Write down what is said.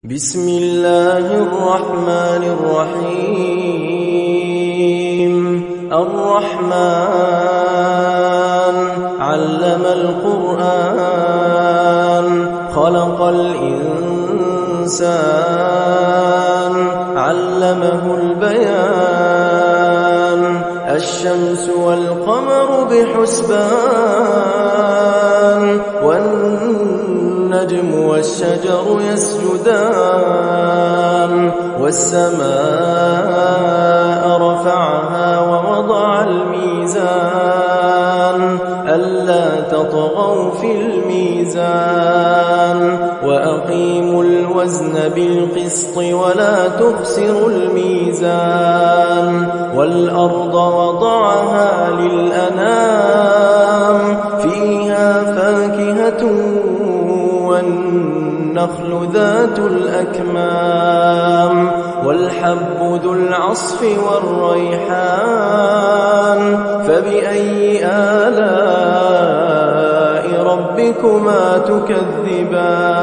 بسم الله الرحمن الرحيم الرحمن علم القرآن خلق الإنسان علمه البيان الشمس والقمر بحسبان والنجم والشجر يسجدان والسماء رفعها ووضع الميزان ألا تطغوا في الميزان وأقيموا الوزن بالقسط ولا تخسروا الميزان والأرض وضعها للأنام فيها فاكهة والنخل ذات الأكمام والحب ذو العصف والريحان فبأي آلاء ربكما تكذبان